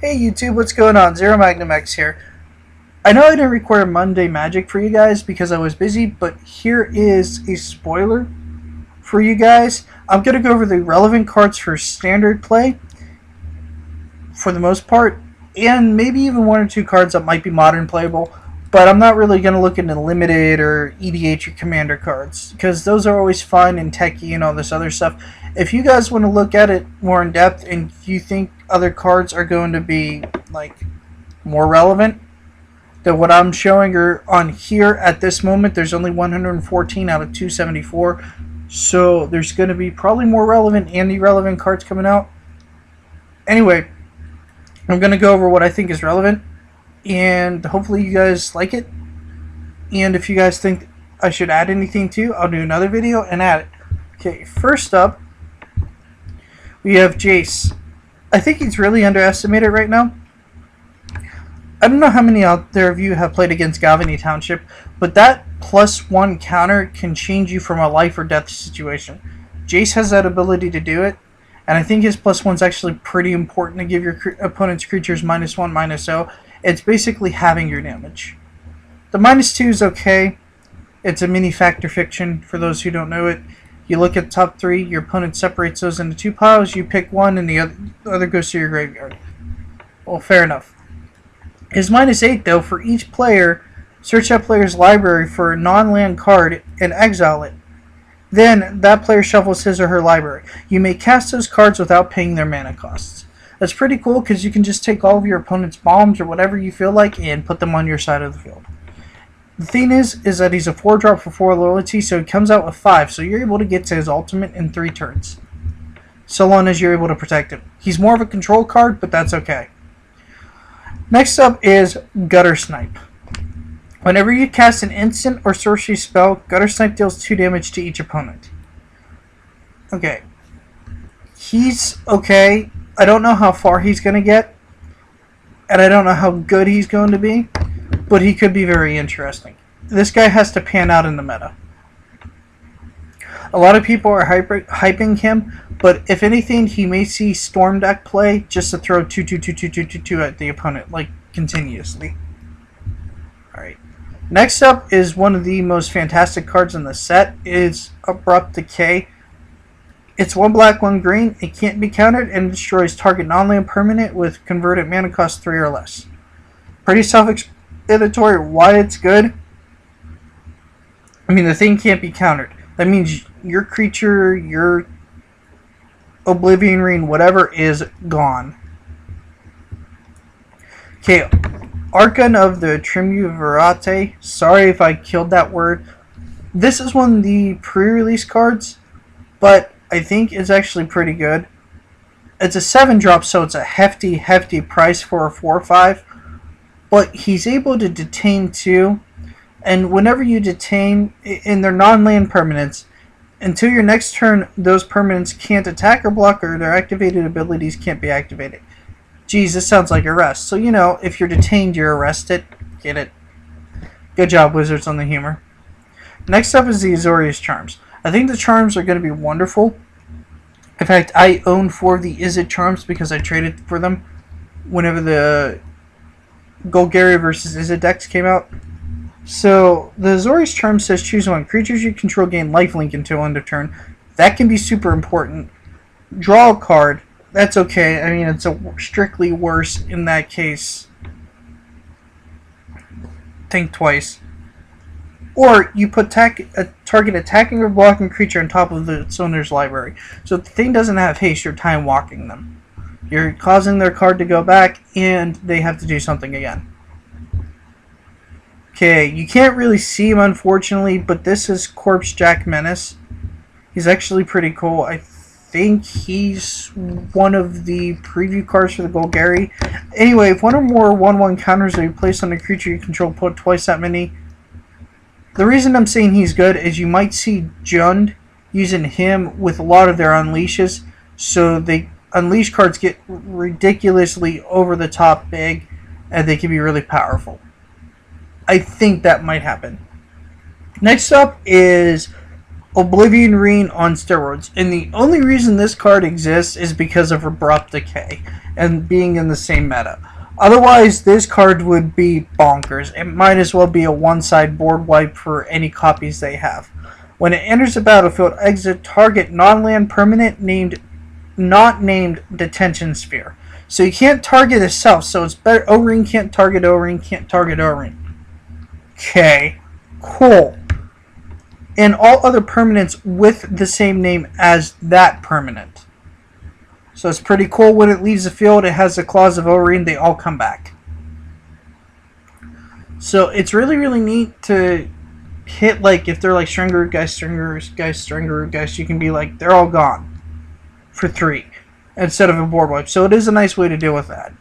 Hey YouTube, what's going on? ZeroMagnumX here. I know I didn't record Monday Magic for you guys because I was busy, but here is a spoiler for you guys. I'm going to go over the relevant cards for standard play, for the most part, and maybe even one or two cards that might be modern playable, but I'm not really going to look into limited or EDH or commander cards, because those are always fun and techy and all this other stuff. If you guys want to look at it more in depth and you think other cards are going to be like more relevant than what I'm showing or on here at this moment, there's only 114 out of 274, so there's going to be probably more relevant and irrelevant cards coming out. Anyway, I'm going to go over what I think is relevant, and hopefully you guys like it. And if you guys think I should add anything to, I'll do another video and add it. Okay, first up, we have Jace. I think he's really underestimated right now. I don't know how many out there of you have played against Galvany Township, but that +1 counter can change you from a life or death situation. Jace has that ability to do it, and I think his +1 is actually pretty important to give your opponent's creatures -1/-0. It's basically having your damage. The -2 is okay. It's a mini factor fiction for those who don't know it. You look at the top three, your opponent separates those into two piles, you pick one, and the other goes to your graveyard. Well, fair enough. His -8, though, for each player, search that player's library for a non-land card and exile it. Then, that player shuffles his or her library. You may cast those cards without paying their mana costs. That's pretty cool, because you can just take all of your opponent's bombs or whatever you feel like and put them on your side of the field. The thing is that he's a 4-drop for 4 loyalty, so he comes out with 5, so you're able to get to his ultimate in 3 turns. So long as you're able to protect him. He's more of a control card, but that's okay. Next up is Gutter Snipe. Whenever you cast an instant or sorcery spell, Gutter Snipe deals 2 damage to each opponent. Okay. He's okay. I don't know how far he's going to get, and I don't know how good he's going to be, but he could be very interesting. This guy has to pan out in the meta. A lot of people are hyping him, but if anything, he may see Storm Deck play just to throw 2/2/2/2/2/2 at the opponent, like, continuously. Alright. Next up is one of the most fantastic cards in the set, is Abrupt Decay. It's 1 black, 1 green, it can't be countered, and destroys target non-land permanent with converted mana cost 3 or less. Pretty self-explanatory why it's good. I mean, the thing can't be countered. That means your creature, your Oblivion Ring, whatever, is gone. Okay, Archon of the Triumvirate. Sorry if I killed that word. This is one of the pre-release cards, but I think it's actually pretty good. It's a 7-drop, so it's a hefty price for a 4/5. But he's able to detain 2, and whenever you detain, and they're non-land permanents, until your next turn, those permanents can't attack or block, or their activated abilities can't be activated. Geez, this sounds like arrest. So, you know, if you're detained, you're arrested. Get it? Good job, Wizards, on the humor. Next up is the Azorius Charms. I think the charms are going to be wonderful. In fact, I own 4 of the Izzet Charms because I traded for them whenever the Golgari versus Izzet decks came out. So, the Azorius Charm says choose one. Creatures you control gain lifelink until end of turn. That can be super important. Draw a card. That's okay. I mean, it's strictly worse in that case. Think twice. Or, you put a target attacking or blocking creature on top of its owner's library. So, if the thing doesn't have haste, you're time walking them. You're causing their card to go back, and they have to do something again. Okay, you can't really see him, unfortunately, but this is Corpse Jack Menace. He's actually pretty cool. I think he's one of the preview cards for the Golgari. Anyway, if one or more 1/1 counters are placed on a creature you control, put twice that many. The reason I'm saying he's good is you might see Jund using him with a lot of their unleashes, so the unleash cards get ridiculously over the top big, and they can be really powerful. I think that might happen. Next up is Oblivion Ring on steroids. And the only reason this card exists is because of Abrupt Decay and being in the same meta. Otherwise, this card would be bonkers. It might as well be a one-side board wipe for any copies they have. When it enters the battlefield, exit target non-land permanent not named Detention Sphere. So you can't target itself, so it's better. O-Ring can't target O-Ring, can't target O-Ring. Okay, cool. And all other permanents with the same name as that permanent. So it's pretty cool. When it leaves the field, it has the claws of O-Ring. They all come back. So it's really, really neat to hit, like, if they're like Stringeroo guys, Stringeroo guys, you can be like, they're all gone for 3 instead of a board wipe. So it is a nice way to deal with that.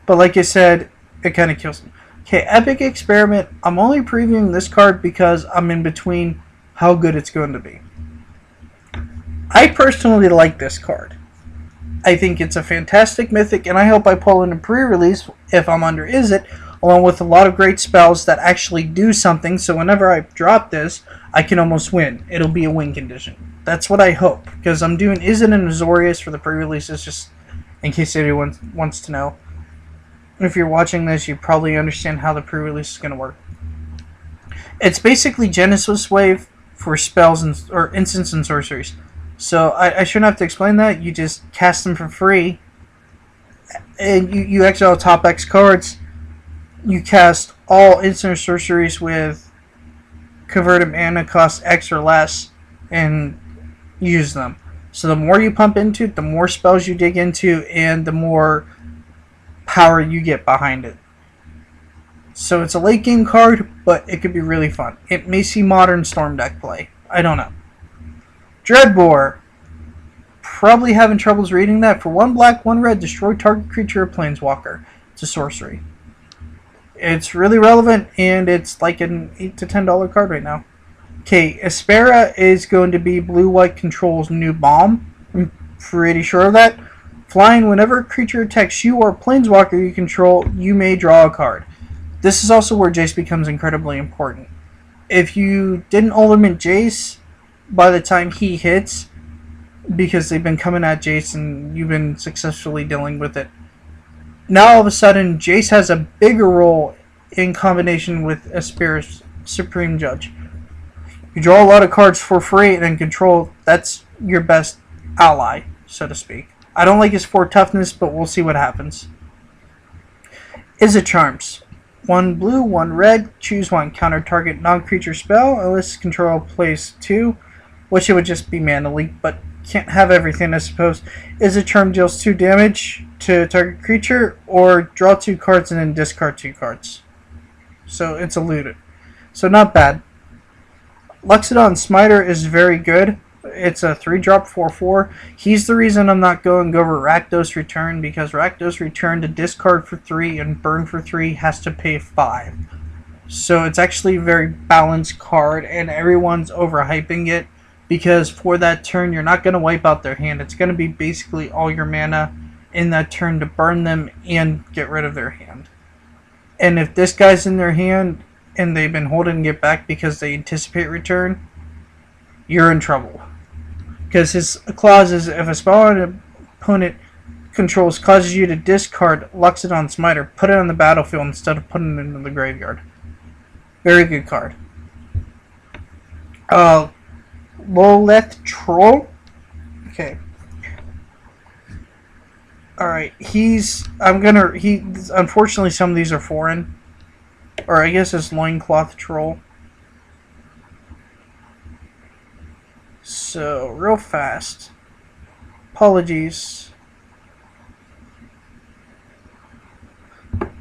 But like I said, it kind of kills them. Okay, Epic Experiment. I'm only previewing this card because I'm in between how good it's going to be. I personally like this card. I think it's a fantastic mythic, and I hope I pull in a pre-release if I'm under Izzet, along with a lot of great spells that actually do something, so whenever I drop this, I can almost win. It'll be a win condition. That's what I hope, because I'm doing Izzet and Azorius for the pre-releases, just in case anyone wants to know. If you're watching this, you probably understand how the pre-release is going to work. It's basically Genesis Wave for spells or instants and sorceries. So I shouldn't have to explain that. You just cast them for free, and you exile top X cards. You cast all instant sorceries with converted mana cost X or less, and use them. So the more you pump into it, the more spells you dig into, and the more power you get behind it. So it's a late game card, but it could be really fun. It may see modern Storm deck play. I don't know. Dreadbore. Probably having troubles reading that. For 1 black, 1 red, destroy target creature or planeswalker. It's a sorcery. It's really relevant, and it's like an $8 to $10 card right now. Okay, Aspera is going to be blue-white control's new bomb. I'm pretty sure of that. Flying, whenever a creature attacks you or planeswalker you control, you may draw a card. This is also where Jace becomes incredibly important. If you didn't ultimate Jace by the time he hits, because they've been coming at Jace and you've been successfully dealing with it, now all of a sudden Jace has a bigger role in combination with Aspera's Supreme Judge. You draw a lot of cards for free, and then control, that's your best ally, so to speak. I don't like his 4 toughness, but we'll see what happens. Izzet Charms. 1 blue, 1 red, choose 1. Counter target non-creature spell, unless control plays 2. Wish it would just be mana leak, but can't have everything, I suppose. Izzet Charm deals 2 damage to target creature, or draw 2 cards and then discard 2 cards. So it's eluded. So not bad. Luxodon Smiter is very good. It's a 3-drop 4/4. He's the reason I'm not going over Rakdos Return, because Rakdos Return to discard for 3 and burn for 3 has to pay 5. So it's actually a very balanced card, and everyone's overhyping it, because for that turn you're not going to wipe out their hand. It's going to be basically all your mana in that turn to burn them and get rid of their hand. And if this guy's in their hand and they've been holding it back because they anticipate return, you're in trouble. Because his clause is, if a spell an opponent controls causes you to discard Luxodon Smiter, put it on the battlefield instead of putting it into the graveyard. Very good card. Loleth Troll. Okay. Alright, unfortunately some of these are foreign. Or I guess it's Loincloth Troll. So, real fast. Apologies.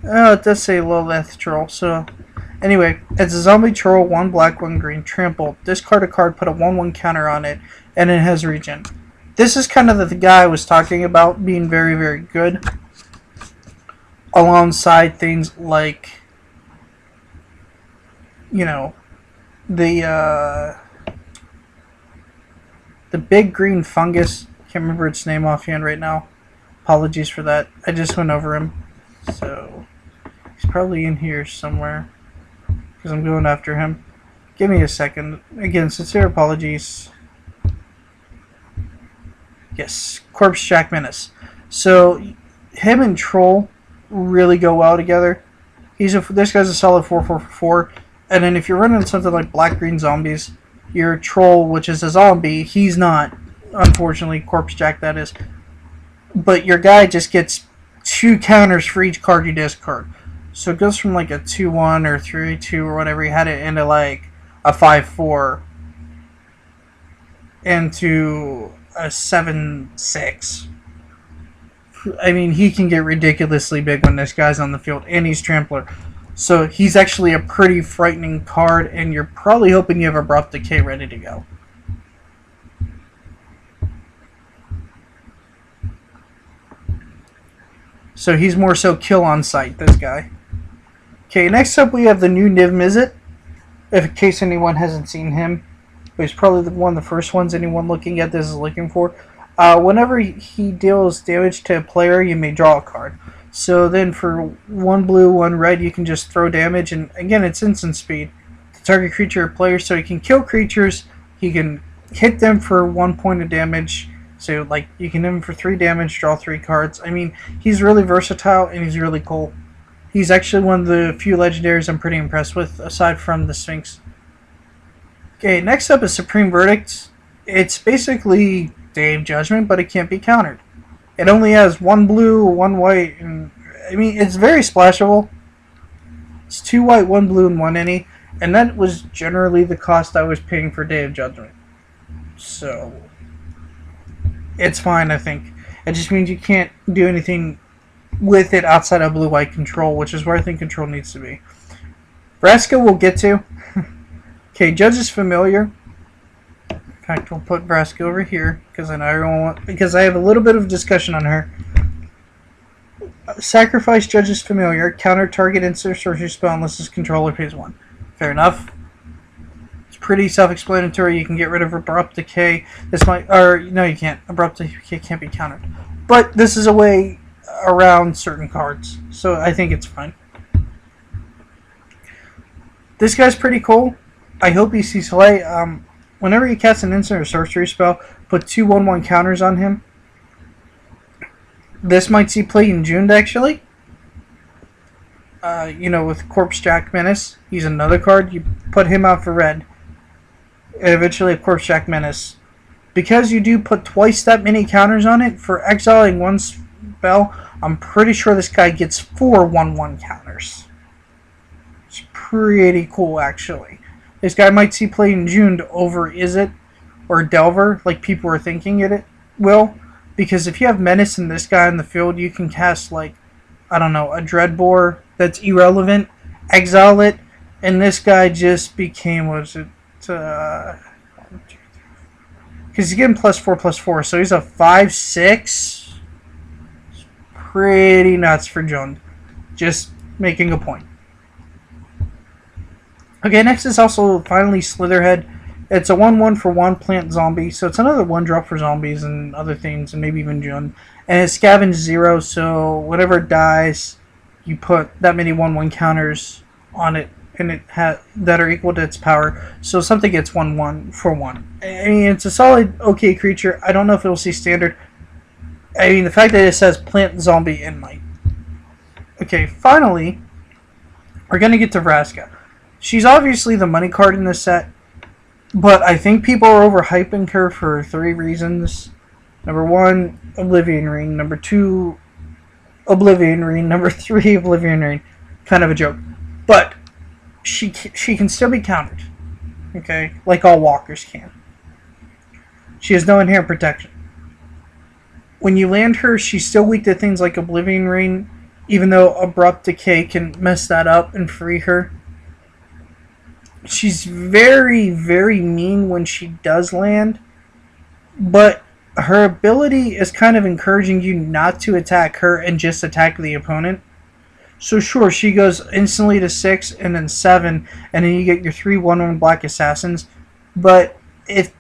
Oh, it does say Loleth Troll, so... Anyway, it's a zombie troll, 1 black, 1 green, trample. Discard a card, put a 1/1 counter on it, and it has regen. This is kind of the guy I was talking about being very, very good. Alongside things like, you know, the big green fungus. Can't remember its name offhand right now. Apologies for that. I just went over him. So, he's probably in here somewhere, because I'm going after him. Give me a second. Again, sincere apologies. Yes, Corpse Jack Menace. So, him and Troll really go well together. This guy's a solid 4/4/4, and then if you're running something like Black Green Zombies, your Troll, which is a zombie, he's not, unfortunately, Corpse Jack that is. But your guy just gets 2 counters for each card you discard. So it goes from like a 2/1 or 3/2 or whatever you had it into like a 5/4 into a 7/6. I mean, he can get ridiculously big when this guy's on the field, and he's Trampler. So he's actually a pretty frightening card, and you're probably hoping you have Abrupt Decay ready to go. So he's more so kill on sight, this guy. Okay, next up we have the new Niv Mizzet. If in case anyone hasn't seen him, but he's probably one of the first ones anyone looking at this is looking for. Whenever he deals damage to a player, you may draw a card. So then for 1 blue, 1 red, you can just throw damage, and again, it's instant speed to target creature or player, so he can kill creatures, he can hit them for 1 point of damage, so like you can hit him for 3 damage, draw 3 cards. I mean, he's really versatile, and he's really cool. He's actually one of the few legendaries I'm pretty impressed with, aside from the Sphinx. Okay, next up is Supreme Verdict. It's basically Day of Judgment, but it can't be countered. It only has 1 blue, 1 white, and I mean, it's very splashable. It's 2 white, 1 blue, and 1 any, and that was generally the cost I was paying for Day of Judgment. So, it's fine, I think. It just means you can't do anything with it outside of blue-white control, which is where I think control needs to be. Vraska we'll get to. Okay, Judge's Familiar. In fact, we'll put Vraska over here because I have a little bit of discussion on her. Sacrifice Judge's Familiar. Counter target instant sorcery spell unless his controller pays 1. Fair enough. It's pretty self-explanatory. You can get rid of Abrupt Decay. This might, or no, you can't. Abrupt Decay can't be countered. But this is a way around certain cards, so I think it's fine. This guy's pretty cool. I hope he sees play. Whenever you cast an instant or sorcery spell, put 2 1/1 counters on him. This might see play in June, actually. With Corpse Jack Menace. He's another card. You put him out for red. And eventually a Corpse Jack Menace. Because you do put twice that many counters on it, for exiling 1 spell, I'm pretty sure this guy gets 4 1/1 counters. It's pretty cool, actually. This guy might see play in June to over Izzet or Delver, like people were thinking it will. Because if you have Menace and this guy in the field, you can cast, like, I don't know, a Dreadbore that's irrelevant, exile it, and this guy just became, because he's getting +4/+4, so he's a 5/6. It's pretty nuts for Jund. Just making a point. Okay, next is also finally Slitherhead. It's a 1/1 for 1 plant zombie, so it's another 1-drop for zombies and other things, and maybe even Jund. And it's scavenge 0, so whatever it dies, you put that many 1/1 counters on it, and that are equal to its power. So something gets 1/1 for 1. I mean, it's a solid, okay creature. I don't know if it will see standard. I mean, the fact that it says plant zombie and might. Okay, finally, we're gonna get to Vraska. She's obviously the money card in this set, but I think people are overhyping her for 3 reasons. Number 1, Oblivion Ring. Number 2, Oblivion Ring. Number 3, Oblivion Ring. Kind of a joke. But she can still be countered. Okay? Like all walkers can. She has no inherent protection. When you land her, she's still weak to things like Oblivion Ring, even though Abrupt Decay can mess that up and free her. She's very, very mean when she does land, but her ability is kind of encouraging you not to attack her and just attack the opponent. So sure, she goes instantly to 6 and then 7, and then you get your 3 1/1 Black Assassins, but if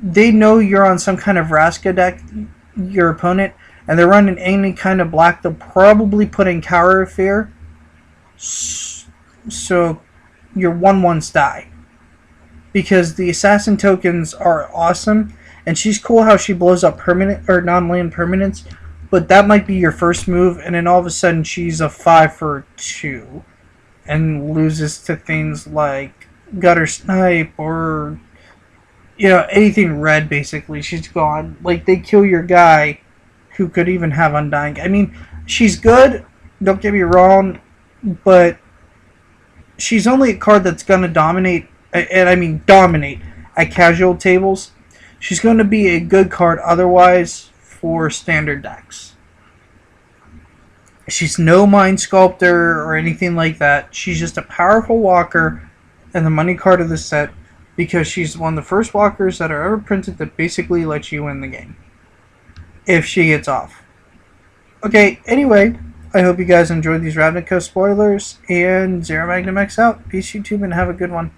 they know you're on some kind of Vraska deck, your opponent, and they're running any kind of black, they'll probably put in Cower of Fear, so your 1/1s die. because the assassin tokens are awesome, and she's cool how she blows up permanent or non-land permanents, but that might be your first move, and then all of a sudden she's a 5 for 2 and loses to things like gutter snipe or anything red. Basically, she's gone. Like, they kill your guy who could even have undying. I mean, she's good, don't get me wrong, but she's only a card that's going to dominate, and I mean dominate, at casual tables. She's going to be a good card otherwise for standard decks. She's no Mind Sculptor or anything like that. She's just a powerful walker and the money card of the set, because she's one of the first walkers that are ever printed that basically lets you win the game if she gets off. Okay, anyway, I hope you guys enjoyed these Ravnica spoilers, and ZeroMagnumX out. Peace, YouTube, and have a good one.